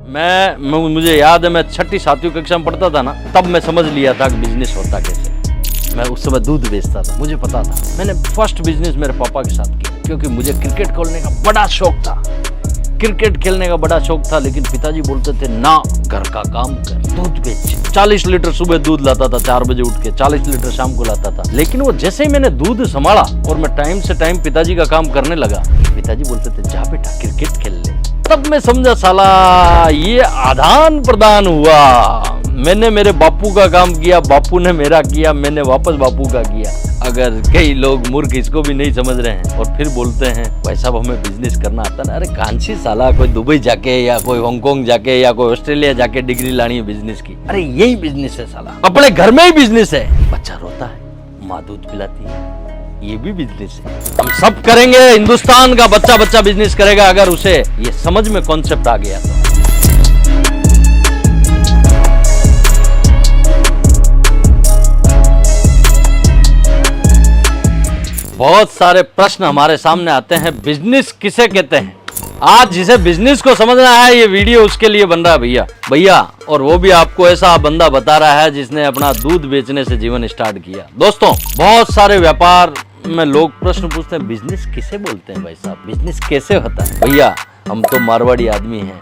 मुझे याद है, मैं 6ठी 7वीं कक्षा में पढ़ता था ना, तब मैं समझ लिया था कि बिजनेस होता कैसे। मैं उस समय दूध बेचता था, मुझे पता था। मैंने फर्स्ट बिजनेस मेरे पापा के साथ किया, क्योंकि मुझे क्रिकेट खेलने का बड़ा शौक था। क्रिकेट खेलने का बड़ा शौक था, लेकिन पिताजी बोलते थे ना, घर का काम कर, दूध बेच। 40 लीटर सुबह दूध लाता था, 4 बजे उठ के, 40 लीटर शाम को लाता था। लेकिन वो जैसे ही मैंने दूध संभाला और मैं टाइम से टाइम पिताजी का काम करने लगा, पिताजी बोलते थे जा बेटा क्रिकेट खेल ले। तब मैं समझा साला ये आदान प्रदान हुआ। मैंने मेरे बापू का काम किया, बापू ने मेरा किया, मैंने वापस बापू का किया। अगर कई लोग मूर्ख इसको भी नहीं समझ रहे हैं और फिर बोलते हैं भाई साहब हमें बिजनेस करना आता ना, अरे कांची साला, कोई दुबई जाके या कोई हांगकांग जाके या कोई ऑस्ट्रेलिया जाके डिग्री लानी है बिजनेस की। अरे यही बिजनेस है साला, अपने घर में ही बिजनेस है। बच्चा रोता है, माँ दूध पिलाती है, ये भी बिजनेस है। हम सब करेंगे, हिंदुस्तान का बच्चा बिजनेस करेगा, अगर उसे ये समझ में कॉन्सेप्ट आ गया तो। बहुत सारे प्रश्न हमारे सामने आते हैं, बिजनेस किसे कहते हैं। आज जिसे बिजनेस को समझना है, ये वीडियो उसके लिए बन रहा है भैया, और वो भी आपको ऐसा बंदा बता रहा है जिसने अपना दूध बेचने से जीवन स्टार्ट किया। दोस्तों, बहुत सारे व्यापार में लोग प्रश्न पूछते हैं, बिजनेस किसे बोलते हैं भाई साहब, बिजनेस कैसे होता है। भैया हम तो मारवाड़ी आदमी हैं,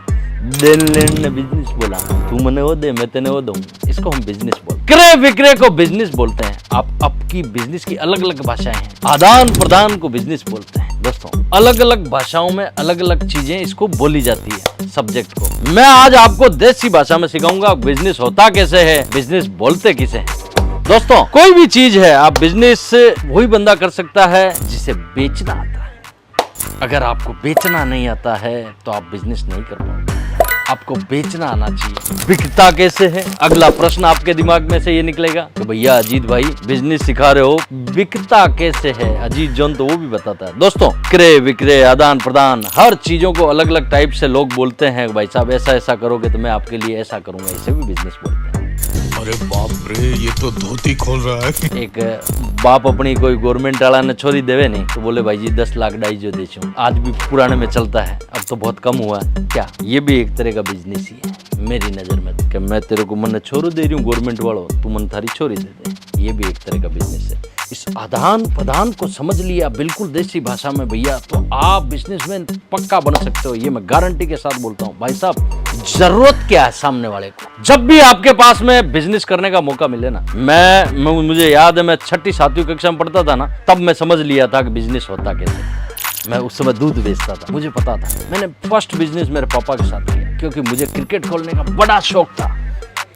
देन लेन ने बिजनेस बोला, तू मने वो दे मैं तेने वो दूं, इसको हम बिजनेस बोलते हैं। क्रय विक्रय को बिजनेस बोलते हैं। आपकी बिजनेस की अलग अलग भाषाएं हैं। आदान प्रदान को बिजनेस बोलते हैं। दोस्तों, अलग अलग भाषाओं में अलग अलग चीजें इसको बोली जाती है, सब्जेक्ट को। मैं आज आपको देसी भाषा में सिखाऊंगा बिजनेस होता कैसे है, बिजनेस बोलते किसे हैं। दोस्तों, कोई भी चीज है, आप बिजनेस वही बंदा कर सकता है जिसे बेचना आता है। अगर आपको बेचना नहीं आता है तो आप बिजनेस नहीं कर पाओगे। आपको बेचना आना चाहिए। बिकता कैसे है, अगला प्रश्न आपके दिमाग में से ये निकलेगा कि भैया अजीत भाई बिजनेस सिखा रहे हो, बिकता कैसे है। अजीत जॉन तो वो भी बताता है। दोस्तों, क्रय विक्रय, आदान प्रदान, हर चीजों को अलग अलग टाइप से लोग बोलते हैं, भाई साहब ऐसा ऐसा करोगे तो मैं आपके लिए ऐसा करूंगा, इसे भी बिजनेस बोलते हैं। अरे बाप रे, ये तो धोती खोल रहा है। एक बाप अपनी कोई गवर्नमेंट वाला ने छोरी देवे नहीं तो बोले भाई जी 10 लाख डाई जो दे छू। आज भी पुराने में चलता है, अब तो बहुत कम हुआ है। क्या ये भी एक तरह का बिजनेस ही है मेरी नजर में, कि मैं तेरे को मन छोरू दे रही हूँ गवर्नमेंट वालों, तू मन थारी छोरी दे दे। ये भी एक तरह का बिजनेस है। इस आदान प्रदान को समझ लिया बिल्कुल देसी भाषा में भैया, तो आप बिजनेसमैन पक्का बन सकते हो। ये मैं गारंटी के साथ बोलता हूँ। भाई साहब, जरूरत क्या है सामने वाले को, जब भी आपके पास में बिजनेस करने का मौका मिले ना। मुझे याद है, मैं 6ठी 7वीं कक्षा में पढ़ता था ना, तब मैं समझ लिया था कि बिजनेस होता कैसे। मैं उस समय दूध बेचता था, मुझे पता था। मैंने फर्स्ट बिजनेस मेरे पापा के साथ किया, क्योंकि मुझे क्रिकेट खेलने का बड़ा शौक था।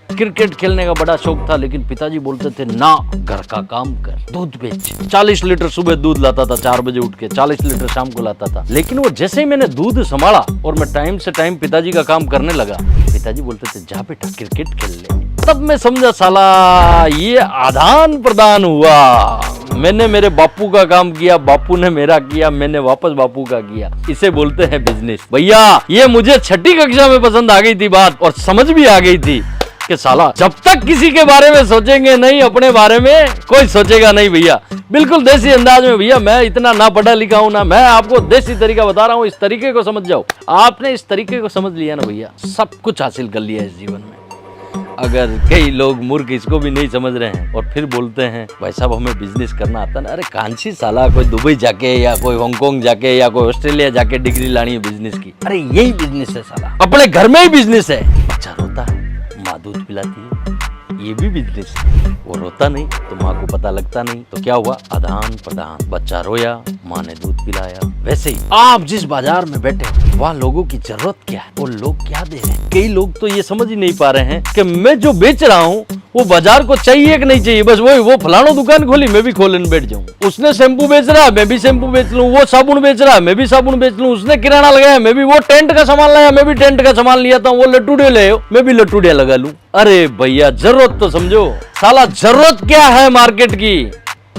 क्रिकेट खेलने का बड़ा शौक था, लेकिन पिताजी बोलते थे ना, घर का काम कर, दूध बेच। 40 लीटर सुबह दूध लाता था, 4 बजे उठ के, 40 लीटर शाम को लाता था। लेकिन वो जैसे ही मैंने दूध संभाला और मैं टाइम से टाइम पिताजी का काम करने लगा, पिताजी बोलते थे जा बेटा क्रिकेट खेल ले। तब मैं समझा साला ये आदान प्रदान हुआ। मैंने मेरे बापू का काम किया, बापू ने मेरा किया, मैंने वापस बापू का किया। इसे बोलते हैं बिजनेस। भैया ये मुझे 6ठी कक्षा में पसंद आ गई थी बात, और समझ भी आ गई थी कि साला जब तक किसी के बारे में सोचेंगे नहीं, अपने बारे में कोई सोचेगा नहीं। भैया बिल्कुल देसी अंदाज में, भैया मैं इतना ना पढ़ा लिखा हूं ना, मैं आपको देसी तरीका बता रहा हूं, इस तरीके को समझ जाओ। आपने इस तरीके को समझ लिया ना भैया, सब कुछ हासिल कर लिया इस जीवन में। अगर कई लोग मूर्ख इसको भी नहीं समझ रहे हैं और फिर बोलते हैं भाई साहब हमें बिजनेस करना आता ना, अरे कांची साला, कोई दुबई जाके या कोई हांगकांग जाके या कोई ऑस्ट्रेलिया जाके डिग्री लानी है बिजनेस की। अरे यही बिजनेस है साला, अपने घर में ही बिजनेस है। बच्चा रोता है, माँ दूध पिलाती है, ये भी बिजनेस है। वो रोता नहीं तो माँ को पता लगता नहीं, तो क्या हुआ, आदान प्रदान। बच्चा रोया, माँ ने दूध पिलाया। वैसे ही आप जिस बाजार में बैठे वहाँ लोगों की जरूरत क्या है, वो लोग क्या दे रहे हैं। कई लोग तो ये समझ ही नहीं पा रहे हैं कि मैं जो बेच रहा हूँ वो बाजार को चाहिए कि नहीं चाहिए। बस वो फलानो दुकान खोली, मैं भी खोलने बैठ जाऊँ। उसने शैम्पू बेच रहा है, मैं भी शैम्पू बेच लूँ। वो साबुन बेच रहा है, मैं भी साबुन बेच लूँ। उसने किराना लगाया, मैं भी, वो टेंट का सामान लाया, मैं भी टेंट का सामान लिया था। वो लट्टूडे ले, मैं भी लट्टूडे लगा लूँ। अरे भैया जरूरत तो समझो साला, जरूरत क्या है मार्केट की।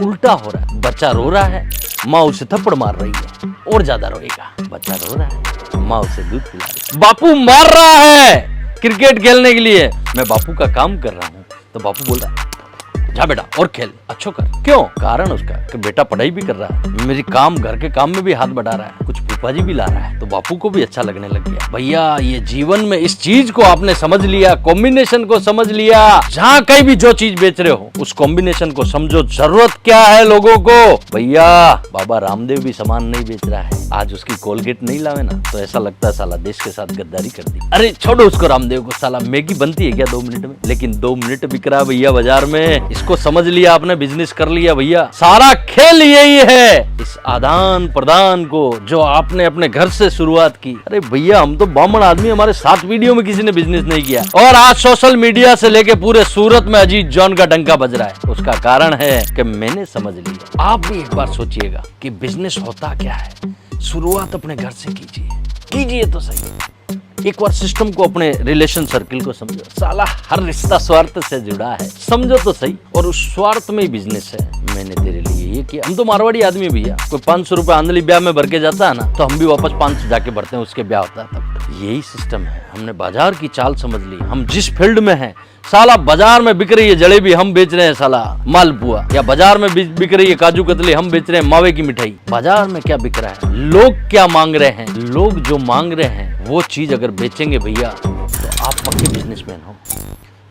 उल्टा हो रहा है, बच्चा रो रहा है, माँ उसे थप्पड़ मार रही है, और ज्यादा रोएगा। बच्चा रो रहा है, माँ उसे दूध पिला रही है। बापू मार रहा है क्रिकेट खेलने के लिए, मैं बापू का काम कर रहा हूँ, तो बापू बोल रहा है जा बेटा और खेल, अच्छो कर। क्यों? कारण उसका कि बेटा पढ़ाई भी कर रहा है, मेरी काम घर के काम में भी हाथ बढ़ा रहा है, कुछ फूफा जी भी ला रहा है, तो बापू को भी अच्छा लगने लग गया। भैया ये जीवन में इस चीज को आपने समझ लिया, कॉम्बिनेशन को समझ लिया। जहाँ कहीं भी जो चीज बेच रहे हो उस कॉम्बिनेशन को समझो, जरूरत क्या है लोगों को। भैया बाबा रामदेव भी सामान नहीं बेच रहा है, आज उसकी कोलगेट नहीं लावे ना तो ऐसा लगता है साला देश के साथ गद्दारी कर दी। अरे छोड़ो उसको रामदेव को, साला मैगी बनती है क्या 2 मिनट में? लेकिन 2 मिनट बिक रहा है भैया बाजार में। इसको समझ लिया आपने, बिजनेस कर लिया भैया। सारा खेल यही है, इस आदान प्रदान को जो आपने अपने घर से शुरुआत की। अरे भैया हम तो ब्राह्मण आदमी, हमारे 7 वीडियो में किसी ने बिजनेस नहीं किया और आज सोशल मीडिया से लेके पूरे सूरत में अजीत जॉन का डंका बज रहा है। उसका कारण है कि मैंने समझ लिया। आप भी एक बार सोचिएगा कि बिजनेस होता क्या है। शुरुआत अपने घर से कीजिए तो सही। एक बार सिस्टम को, अपने रिलेशन सर्किल को समझो। साला हर रिश्ता स्वार्थ से जुड़ा है, समझो तो सही। और उस स्वार्थ में ही बिजनेस है। मैंने तेरे लिए ये किया। हम तो मारवाड़ी आदमी भैया, कोई 500 रुपए आंधली ब्याह में भर के जाता है ना तो हम भी वापस 500 जाके भरते हैं, उसके ब्याह होता है तब। यही सिस्टम है। हमने बाजार की चाल समझ ली। हम जिस फील्ड में हैं, साला बाजार में बिक रही है जलेबी, हम बेच रहे हैं साला मालपुआ। या बाजार में बिक रही है काजू कतली, हम बेच रहे हैं मावे की मिठाई। बाजार में क्या बिक रहा है, लोग क्या मांग रहे हैं, लोग जो मांग रहे हैं वो चीज अगर बेचेंगे भैया तो आप पक्के बिजनेसमैन हो।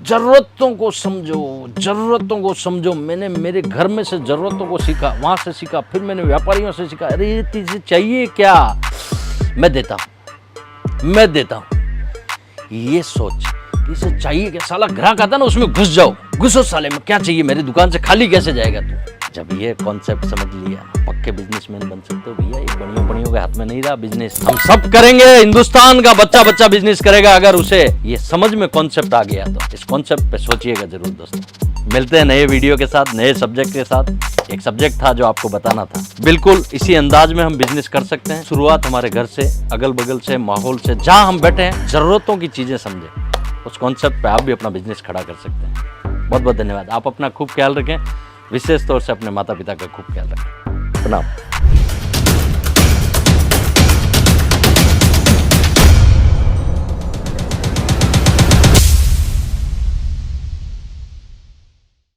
जरूरतों को समझो, जरूरतों को समझो। मैंने मेरे घर में से जरूरतों को सीखा, वहां से सीखा, फिर मैंने व्यापारियों से सीखा। अरे ये चीज चाहिए क्या, मैं देता हूं। ये सोच इसे चाहिए क्या, साला ग्राहक आता ना उसमें घुस जाओ, घुसो साले में, क्या चाहिए मेरी दुकान से खाली कैसे जाएगा तू। जब ये कॉन्सेप्ट समझ लिया पक्के बिजनेसमैन बन सकते हो भैया। ये बड़ियों के हाथ में नहीं रहा बिजनेस। हम सब करेंगे, हिंदुस्तान का बच्चा बिजनेस करेगा अगर उसे ये समझ में कॉन्सेप्ट आ गया तो। इस कॉन्सेप्ट पे सोचिएगा जरूर दोस्तों। मिलते हैं नए वीडियो के साथ, नए सब्जेक्ट के साथ। एक सब्जेक्ट था जो आपको बताना था, बिल्कुल इसी अंदाज में हम बिजनेस कर सकते हैं। शुरुआत हमारे घर से, अगल बगल से, माहौल से, जहां हम बैठे हैं जरूरतों की चीजें समझे। उस कॉन्सेप्ट पे आप भी अपना बिजनेस खड़ा कर सकते हैं। बहुत बहुत धन्यवाद। आप अपना खूब ख्याल रखें, विशेष तौर से अपने माता पिता का खूब ख्याल रखें। प्रणाम।